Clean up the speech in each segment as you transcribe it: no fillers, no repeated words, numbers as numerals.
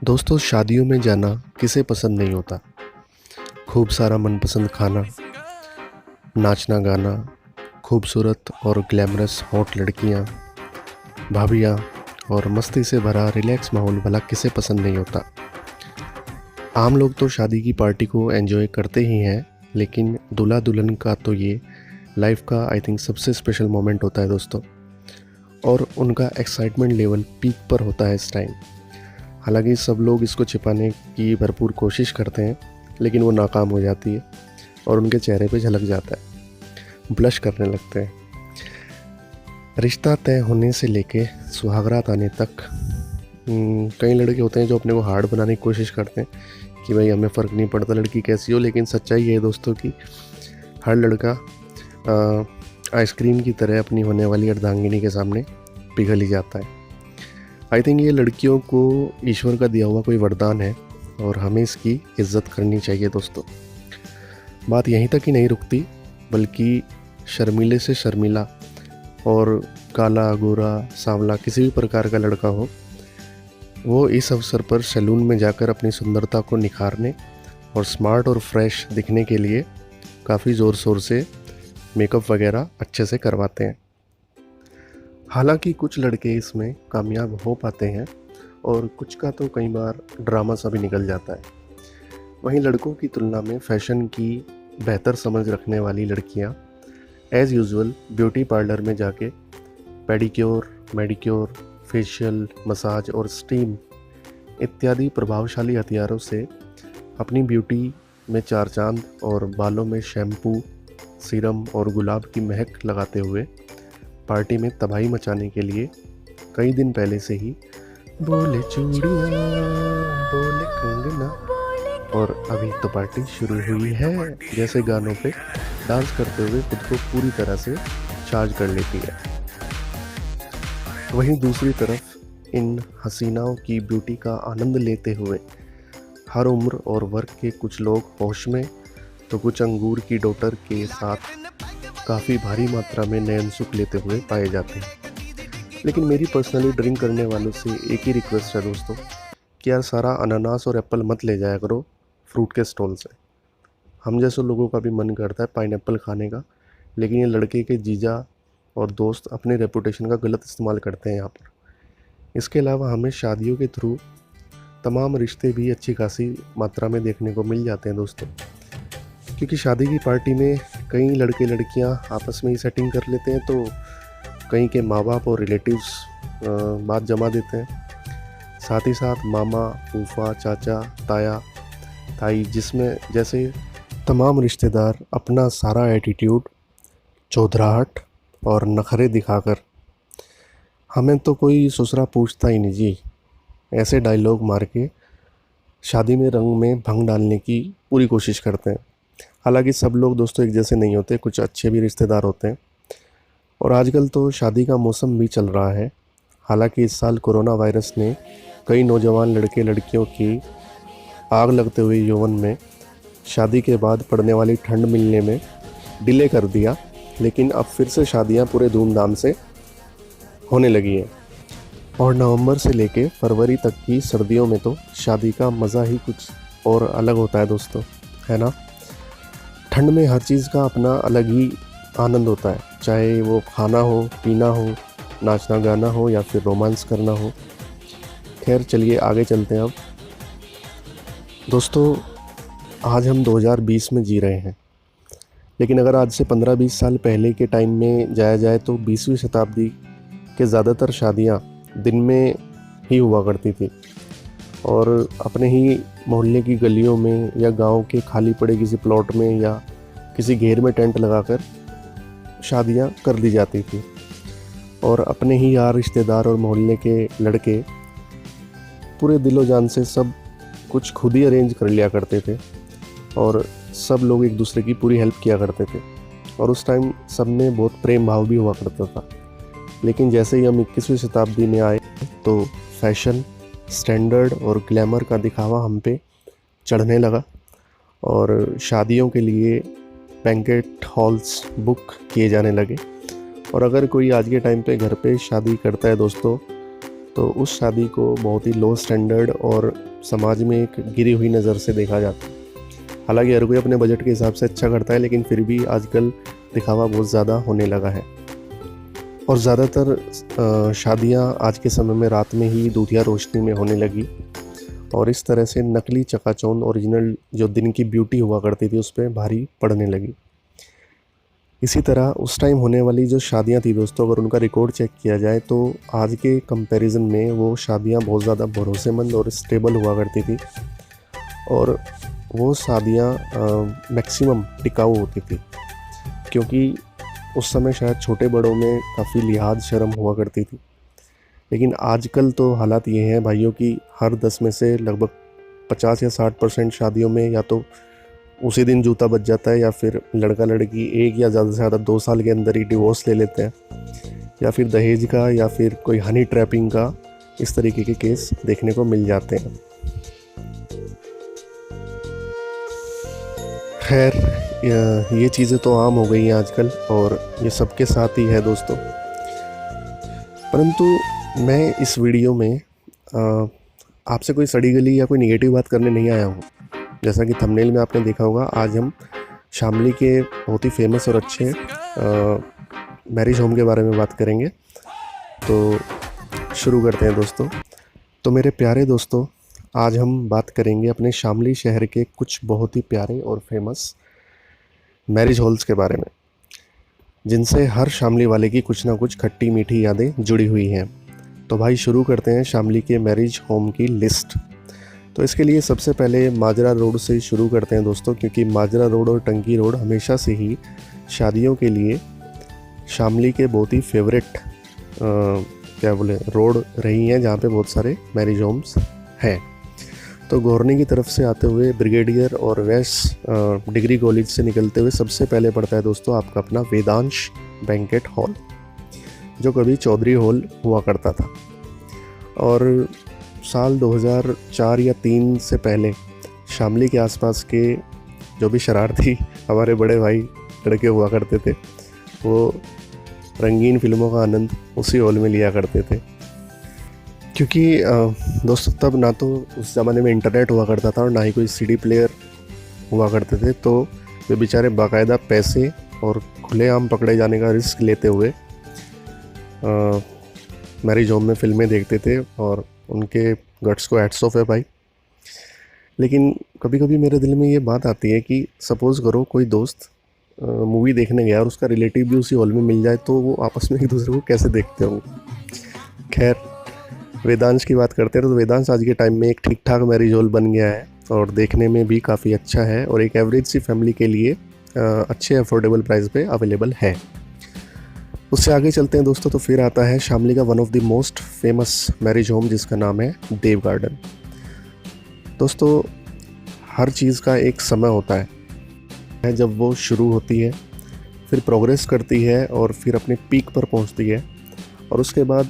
दोस्तों, शादियों में जाना किसे पसंद नहीं होता। खूब सारा मनपसंद खाना, नाचना गाना, खूबसूरत और ग्लैमरस हॉट लड़कियां, भाभियां और मस्ती से भरा रिलैक्स माहौल भला किसे पसंद नहीं होता। आम लोग तो शादी की पार्टी को एंजॉय करते ही हैं, लेकिन दूल्हा दुल्हन का तो ये लाइफ का आई थिंक सबसे स्पेशल मोमेंट होता है दोस्तों। और उनका एक्साइटमेंट लेवल पीक पर होता है इस टाइम। हालांकि सब लोग इसको छिपाने की भरपूर कोशिश करते हैं, लेकिन वो नाकाम हो जाती है और उनके चेहरे पे झलक जाता है, ब्लश करने लगते हैं। रिश्ता तय होने से लेके सुहागरात आने तक कई लड़के होते हैं जो अपने को हार्ड बनाने की कोशिश करते हैं कि भाई हमें फ़र्क नहीं पड़ता लड़की कैसी हो, लेकिन सच्चाई ये है दोस्तों कि हर लड़का आइसक्रीम की तरह अपनी होने वाली अर्धांगिनी के सामने पिघल ही जाता है। आई थिंक ये लड़कियों को ईश्वर का दिया हुआ कोई वरदान है और हमें इसकी इज्जत करनी चाहिए दोस्तों। बात यहीं तक ही नहीं रुकती, बल्कि शर्मीले से शर्मीला और काला गोरा सांवला किसी भी प्रकार का लड़का हो, वो इस अवसर पर सैलून में जाकर अपनी सुंदरता को निखारने और स्मार्ट और फ्रेश दिखने के लिए काफ़ी ज़ोर शोर से मेकअप वगैरह अच्छे से करवाते हैं। हालांकि कुछ लड़के इसमें कामयाब हो पाते हैं और कुछ का तो कई बार ड्रामा सा भी निकल जाता है। वहीं लड़कों की तुलना में फैशन की बेहतर समझ रखने वाली लड़कियां एज़ यूजुअल ब्यूटी पार्लर में जाके पेडिक्योर, मेडिक्योर, फेशियल, मसाज और स्टीम इत्यादि प्रभावशाली हथियारों से अपनी ब्यूटी में चार चांद और बालों में शैम्पू, सीरम और गुलाब की महक लगाते हुए पार्टी में तबाही मचाने के लिए कई दिन पहले से ही बोले चूड़ियाँ बोले कंगना और अभी तो पार्टी शुरू हुई है जैसे गानों पे डांस करते हुए खुद को पूरी तरह से चार्ज कर लेती है। वहीं दूसरी तरफ इन हसीनाओं की ब्यूटी का आनंद लेते हुए हर उम्र और वर्ग के कुछ लोग होश में तो कुछ अंगूर की डोटर के साथ काफ़ी भारी मात्रा में नयन सुख लेते हुए पाए जाते हैं। लेकिन मेरी पर्सनली ड्रिंक करने वालों से एक ही रिक्वेस्ट है दोस्तों कि यार सारा अनानास और एप्पल मत ले जाया करो फ्रूट के स्टॉल से। हम जैसे लोगों का भी मन करता है पाइनएप्पल खाने का, लेकिन ये लड़के के जीजा और दोस्त अपने रेपुटेशन का गलत इस्तेमाल करते हैं यहाँ पर। इसके अलावा हमें शादियों के थ्रू तमाम रिश्ते भी अच्छी खासी मात्रा में देखने को मिल जाते हैं दोस्तों, क्योंकि शादी की पार्टी में कई लड़के लड़कियां आपस में ही सेटिंग कर लेते हैं, तो कहीं के माँ बाप और रिलेटिव्स बात जमा देते हैं। साथ ही साथ मामा, फूफा, चाचा, ताया, ताई, जिसमें जैसे तमाम रिश्तेदार अपना सारा एटीट्यूड, चौधराहट और नखरे दिखाकर हमें तो कोई ससुरा पूछता ही नहीं जी ऐसे डायलॉग मार के शादी में रंग में भंग डालने की पूरी कोशिश करते हैं। हालांकि सब लोग दोस्तों एक जैसे नहीं होते, कुछ अच्छे भी रिश्तेदार होते हैं। और आजकल तो शादी का मौसम भी चल रहा है। हालांकि इस साल कोरोना वायरस ने कई नौजवान लड़के लड़कियों की आग लगते हुए यौवन में शादी के बाद पड़ने वाली ठंड मिलने में डिले कर दिया, लेकिन अब फिर से शादियां पूरे धूमधाम से होने लगी हैं। और नवंबर से लेके फरवरी तक की सर्दियों में तो शादी का मज़ा ही कुछ और अलग होता है दोस्तों, है ना। ठंड में हर चीज़ का अपना अलग ही आनंद होता है, चाहे वो खाना हो, पीना हो, नाचना गाना हो या फिर रोमांस करना हो। खैर चलिए आगे चलते हैं। अब दोस्तों, आज हम 2020 में जी रहे हैं, लेकिन अगर आज से 15-20 साल पहले के टाइम में जाया जाए तो 20वीं शताब्दी के ज़्यादातर शादियाँ दिन में ही हुआ करती थी और अपने ही मोहल्ले की गलियों में या गांव के खाली पड़े किसी प्लॉट में या किसी घेर में टेंट लगाकर शादियां कर दी जाती थी। और अपने ही यार रिश्तेदार और मोहल्ले के लड़के पूरे दिलो जान से सब कुछ खुद ही अरेंज कर लिया करते थे और सब लोग एक दूसरे की पूरी हेल्प किया करते थे। और उस टाइम सब में बहुत प्रेम भाव भी हुआ करता था। लेकिन जैसे ही हम 21वीं शताब्दी में आए तो फैशन, स्टैंडर्ड और ग्लैमर का दिखावा हम पे चढ़ने लगा और शादियों के लिए बैंकेट हॉल्स बुक किए जाने लगे। और अगर कोई आज के टाइम पे घर पे शादी करता है दोस्तों, तो उस शादी को बहुत ही लो स्टैंडर्ड और समाज में एक गिरी हुई नज़र से देखा जाता है। हालांकि हर कोई अपने बजट के हिसाब से अच्छा करता है, लेकिन फिर भी आजकल दिखावा बहुत ज़्यादा होने लगा है। और ज़्यादातर शादियां आज के समय में रात में ही दूधिया रोशनी में होने लगी, और इस तरह से नकली चकाचौंध ओरिजिनल जो दिन की ब्यूटी हुआ करती थी उस पर भारी पड़ने लगी। इसी तरह उस टाइम होने वाली जो शादियां थी दोस्तों, अगर उनका रिकॉर्ड चेक किया जाए तो आज के कंपैरिजन में वो शादियां बहुत ज़्यादा भरोसेमंद और स्टेबल हुआ करती थी, और वो शादियां मैक्सिमम टिकाऊ होती थी, क्योंकि उस समय शायद छोटे बड़ों में काफ़ी लिहाज शर्म हुआ करती थी। लेकिन आजकल तो हालात ये हैं भाइयों कि हर 10 में से लगभग 50 या 60% शादियों में या तो उसी दिन जूता बच जाता है, या फिर लड़का लड़की एक या ज़्यादा से ज़्यादा 2 साल के अंदर ही डिवोर्स ले लेते हैं, या फिर दहेज का या फिर कोई हनी ट्रैपिंग का इस तरीके के केस देखने को मिल जाते हैं। खैर ये चीज़ें तो आम हो गई हैं आजकल, और ये सबके साथ ही है दोस्तों। परंतु मैं इस वीडियो में आपसे कोई सड़ी गली या कोई नेगेटिव बात करने नहीं आया हूँ। जैसा कि थंबनेल में आपने देखा होगा, आज हम शामली के बहुत ही फेमस और अच्छे मैरिज होम के बारे में बात करेंगे। तो शुरू करते हैं दोस्तों। तो मेरे प्यारे दोस्तों, आज हम बात करेंगे अपने शामली शहर के कुछ बहुत ही प्यारे और फेमस मैरिज हॉल्स के बारे में, जिनसे हर शामली वाले की कुछ ना कुछ खट्टी मीठी यादें जुड़ी हुई हैं। तो भाई शुरू करते हैं शामली के मैरिज होम की लिस्ट। तो इसके लिए सबसे पहले माजरा रोड से शुरू करते हैं दोस्तों, क्योंकि माजरा रोड और टंकी रोड हमेशा से ही शादियों के लिए शामली के बहुत ही फेवरेट रोड रही हैं, जहाँ पे बहुत सारे मैरिज होम्स हैं। तो गोरनी की तरफ से आते हुए ब्रिगेडियर और वेस्ट डिग्री कॉलेज से निकलते हुए सबसे पहले पड़ता है दोस्तों आपका अपना वेदांश बैंकेट हॉल, जो कभी चौधरी हॉल हुआ करता था। और साल 2004 या 3 से पहले शामली के आसपास के जो भी शरारती हमारे बड़े भाई लड़के हुआ करते थे, वो रंगीन फिल्मों का आनंद उसी हॉल में लिया करते थे। क्योंकि दोस्तों तब ना तो उस ज़माने में इंटरनेट हुआ करता था और ना ही कोई सीडी प्लेयर हुआ करते थे, तो वे बेचारे बाकायदा पैसे और खुलेआम पकड़े जाने का रिस्क लेते हुए मैरिज होम में फिल्में देखते थे, और उनके गट्स को हैट्स ऑफ है भाई। लेकिन कभी कभी मेरे दिल में ये बात आती है कि सपोज़ करो कोई दोस्त मूवी देखने गया और उसका रिलेटिव भी उसी हॉल में मिल जाए, तो वो आपस में एक दूसरे को कैसे देखते होंगे। खैर वेदांश की बात करते हैं तो वेदांश आज के टाइम में एक ठीक ठाक मैरिज हॉल बन गया है, और देखने में भी काफ़ी अच्छा है, और एक एवरेज सी फैमिली के लिए अच्छे अफोर्डेबल प्राइस पे अवेलेबल है। उससे आगे चलते हैं दोस्तों, तो फिर आता है शामली का one of the most famous marriage home, जिसका नाम है देव गार्डन। दोस्तों हर चीज़ का एक समय होता है, जब वो शुरू होती है, फिर प्रोग्रेस करती है, और फिर अपने पीक पर पहुंचती है, और उसके बाद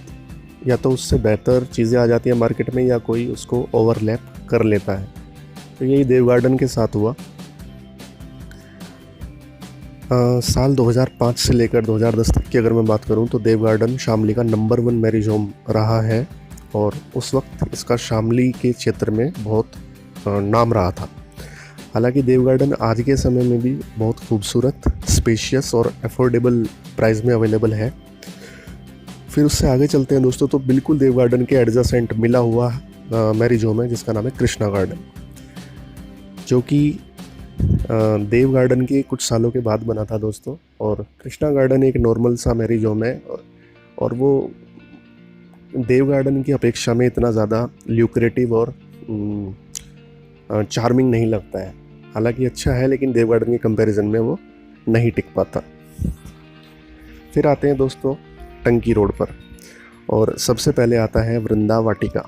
या तो उससे बेहतर चीज़ें आ जाती हैं मार्केट में, या कोई उसको ओवरलैप कर लेता है। तो यही देव गार्डन के साथ हुआ। साल 2005 से लेकर 2010 तक की अगर मैं बात करूं, तो देव गार्डन शामली का नंबर 1 मैरिज होम रहा है, और उस वक्त इसका शामली के क्षेत्र में बहुत नाम रहा था। हालांकि देव गार्डन आज के समय में भी बहुत खूबसूरत, स्पेशियस और अफोर्डेबल प्राइस में अवेलेबल है। फिर उससे आगे चलते हैं दोस्तों, तो बिल्कुल देव गार्डन के एडजेसेंट मिला हुआ मैरिज होम है, जिसका नाम है कृष्णा गार्डन, जो कि देव गार्डन के कुछ सालों के बाद बना था दोस्तों। और कृष्णा गार्डन एक नॉर्मल सा मैरिज होम है, और वो देव गार्डन की अपेक्षा में इतना ज़्यादा ल्यूक्रेटिव और चार्मिंग नहीं लगता है। हालांकि अच्छा है, लेकिन देव गार्डन के कंपैरिजन में वो नहीं टिक पाता। फिर आते हैं दोस्तों टंकी रोड पर, और सबसे पहले आता है वृंदा वाटिका,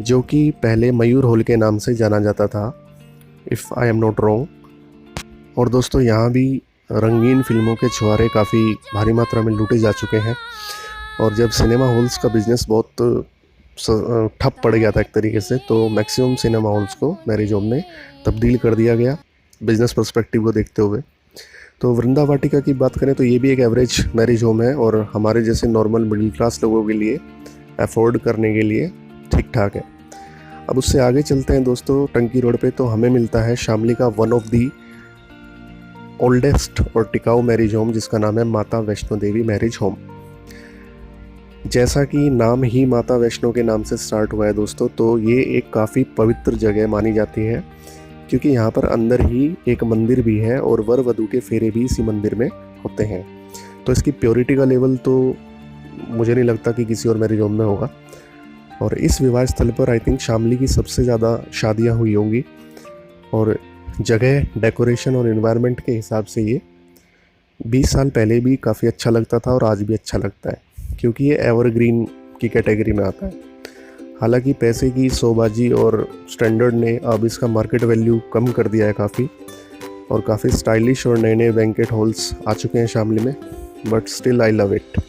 जो कि पहले मयूर हॉल के नाम से जाना जाता था, if I am not wrong. और दोस्तों यहाँ भी रंगीन फिल्मों के छुहारे काफ़ी भारी मात्रा में लूटे जा चुके हैं, और जब सिनेमा हॉल्स का बिज़नेस बहुत ठप पड़ गया था एक तरीके से, तो मैक्सिमम सिनेमा हॉल्स को मैरिज होम में तब्दील कर दिया गया बिज़नेस पर्सपेक्टिव को देखते हुए। तो वृंदा वाटिका की बात करें तो ये भी एक एवरेज मैरिज होम है, और हमारे जैसे नॉर्मल मिडिल क्लास लोगों के लिए अफोर्ड करने के लिए ठीक ठाक है। अब उससे आगे चलते हैं दोस्तों टंकी रोड पे, तो हमें मिलता है शामली का वन ऑफ दी ओल्डेस्ट और टिकाऊ मैरिज होम, जिसका नाम है माता वैष्णो देवी मैरिज होम। जैसा कि नाम ही माता वैष्णो के नाम से स्टार्ट हुआ है दोस्तों, तो ये एक काफ़ी पवित्र जगह मानी जाती है, क्योंकि यहाँ पर अंदर ही एक मंदिर भी है और वर वधू के फेरे भी इसी मंदिर में होते हैं। तो इसकी प्योरिटी का लेवल तो मुझे नहीं लगता कि किसी और मैरिज होम में होगा। और इस विवाह स्थल पर आई थिंक शामली की सबसे ज़्यादा शादियाँ हुई होंगी, और जगह, डेकोरेशन और एनवायरनमेंट के हिसाब से ये 20 साल पहले भी काफ़ी अच्छा लगता था और आज भी अच्छा लगता है, क्योंकि ये एवरग्रीन की कैटेगरी में आता है। हालांकि पैसे की शोबाजी और स्टैंडर्ड ने अब इसका मार्केट वैल्यू कम कर दिया है काफ़ी, और काफ़ी स्टाइलिश और नए नए बैंकेट हॉल्स आ चुके हैं शामली में, but still I love it.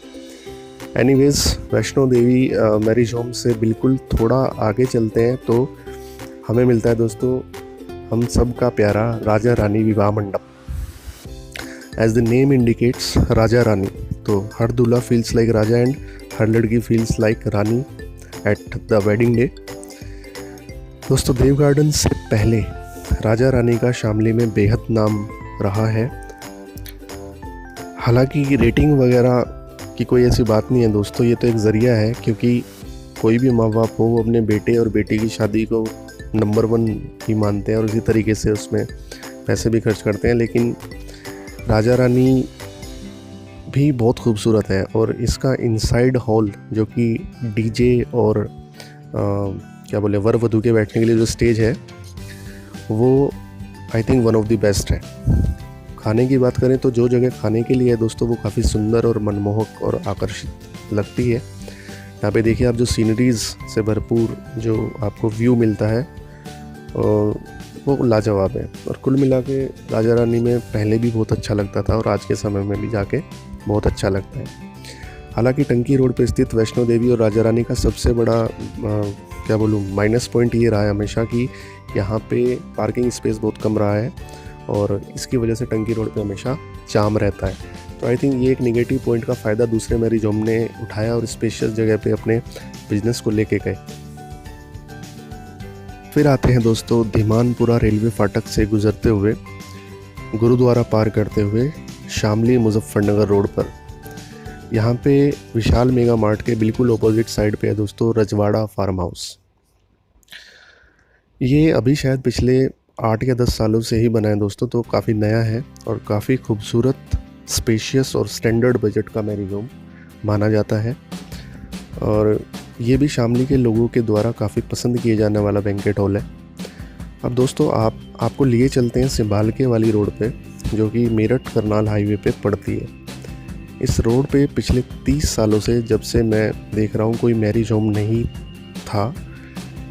Anyways, Vaishno Devi marriage home से बिल्कुल थोड़ा आगे चलते हैं तो हमें मिलता है दोस्तों हम सब का प्यारा राजा रानी विवाह मंडप। As the name indicates, Raja Rani, तो हर दूल्हा फील्स लाइक राजा एंड हर लड़की feels like Rani at the wedding day. दोस्तों, देव गार्डन से पहले राजा रानी का शामली में बेहद नाम रहा है। हालांकि रेटिंग वगैरह की कोई ऐसी बात नहीं है दोस्तों, ये तो एक ज़रिया है, क्योंकि कोई भी माँ बाप हो वो अपने बेटे और बेटी की शादी को नंबर 1 ही मानते हैं और इसी तरीके से उसमें पैसे भी खर्च करते हैं। लेकिन राजा रानी भी बहुत खूबसूरत है, और इसका इनसाइड हॉल जो कि डीजे और क्या बोले वर वधू के बैठने के लिए जो स्टेज है, वो I think one of the best है। खाने की बात करें तो जो जगह खाने के लिए है दोस्तों, वो काफ़ी सुंदर और मनमोहक और आकर्षित लगती है। यहाँ पे देखिए आप, जो सीनरीज से भरपूर जो आपको व्यू मिलता है वो लाजवाब है। और कुल मिला के राजा रानी में पहले भी बहुत अच्छा लगता था और आज के समय में भी जाके बहुत अच्छा लगता है। हालांकि टंकी रोड पर स्थित वैष्णो देवी और राजा रानी का सबसे बड़ा क्या बोलूँ माइनस पॉइंट ये रहा है हमेशा कि यहाँ पे पार्किंग स्पेस बहुत कम रहा है, और इसकी वजह से टंकी रोड पे हमेशा जाम रहता है। तो आई थिंक ये एक नेगेटिव पॉइंट का फ़ायदा दूसरे मैरिज होम ने उठाया और स्पेशियस जगह पे अपने बिजनेस को लेके गए। फिर आते हैं दोस्तों धीमानपुरा रेलवे फाटक से गुजरते हुए, गुरुद्वारा पार करते हुए शामली मुजफ्फरनगर रोड पर। यहाँ पे विशाल मेगा मार्ट के बिल्कुल ऑपोजिट साइड पे है दोस्तों रजवाड़ा फार्म हाउस। ये अभी शायद पिछले 8 या 10 सालों से ही बना है दोस्तों, तो काफ़ी नया है और काफ़ी खूबसूरत, स्पेशियस और स्टैंडर्ड बजट का मैरिज होम माना जाता है। और ये भी शामली के लोगों के द्वारा काफ़ी पसंद किए जाने वाला बैंकेट हॉल है। अब दोस्तों आपको लिए चलते हैं सिंबालके वाली रोड पे, जो कि मेरठ करनाल हाईवे पे पड़ती है। इस रोड पे पिछले 30 सालों से, जब से मैं देख रहा हूँ, कोई मैरिज होम नहीं था,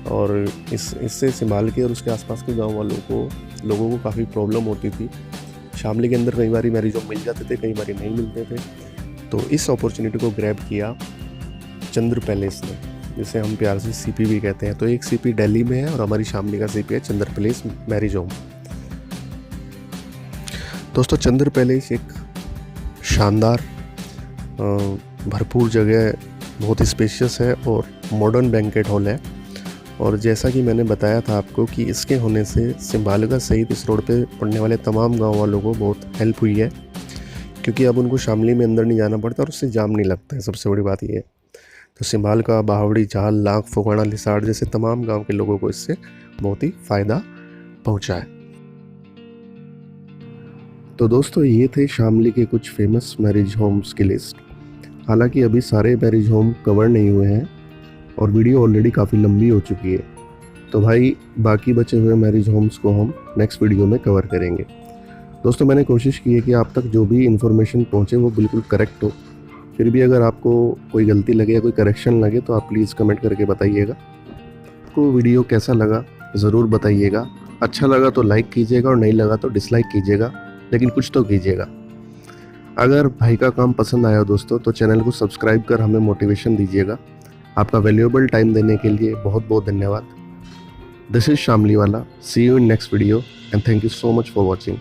और इससे सिंबालके और उसके आसपास के गांव वालों लोगों को काफ़ी प्रॉब्लम होती थी। शामली के अंदर कई बार मैरिज होम मिल जाते थे, कई बार नहीं मिलते थे। तो इस अपॉर्चुनिटी को ग्रैब किया चंद्र पैलेस ने, जिसे हम प्यार से सीपी भी कहते हैं। तो एक सीपी दिल्ली में है और हमारी शामली का सीपी है चंद्र पैलेस मैरिज होम। दोस्तों, चंद्र पैलेस एक शानदार भरपूर जगह, बहुत स्पेशियस है और मॉडर्न बैंकेट हॉल है। और जैसा कि मैंने बताया था आपको कि इसके होने से सिंबालका सहित इस रोड पे पड़ने वाले तमाम गांव वालों को बहुत हेल्प हुई है, क्योंकि अब उनको शामली में अंदर नहीं जाना पड़ता और उससे जाम नहीं लगता है। सबसे बड़ी बात ये है। तो सिंबालका, बावड़ी, झाल, लाख, फोगाड़ा, लिसाड़ जैसे तमाम गांव के लोगों को इससे बहुत ही फ़ायदा पहुंचा है। तो दोस्तों, ये थे शामली के कुछ फेमस मैरिज होम्स की लिस्ट। हालांकि अभी सारे मैरिज होम कवर नहीं हुए हैं और वीडियो ऑलरेडी काफ़ी लंबी हो चुकी है, तो भाई बाकी बचे हुए मैरिज होम्स को हम नेक्स्ट वीडियो में कवर करेंगे। दोस्तों, मैंने कोशिश की है कि आप तक जो भी इन्फॉर्मेशन पहुंचे वो बिल्कुल करेक्ट हो। फिर भी अगर आपको कोई गलती लगे या कोई करेक्शन लगे तो आप प्लीज़ कमेंट करके बताइएगा। आपको वीडियो कैसा लगा ज़रूर बताइएगा। अच्छा लगा तो लाइक कीजिएगा और नहीं लगा तो डिसलाइक कीजिएगा, लेकिन कुछ तो कीजिएगा। अगर भाई का काम पसंद आया हो दोस्तों, तो चैनल को सब्सक्राइब कर हमें मोटिवेशन दीजिएगा। आपका वैल्यूएबल टाइम देने के लिए बहुत बहुत धन्यवाद। दिस इज शामली वाला। See you in next video and thank you so much for watching.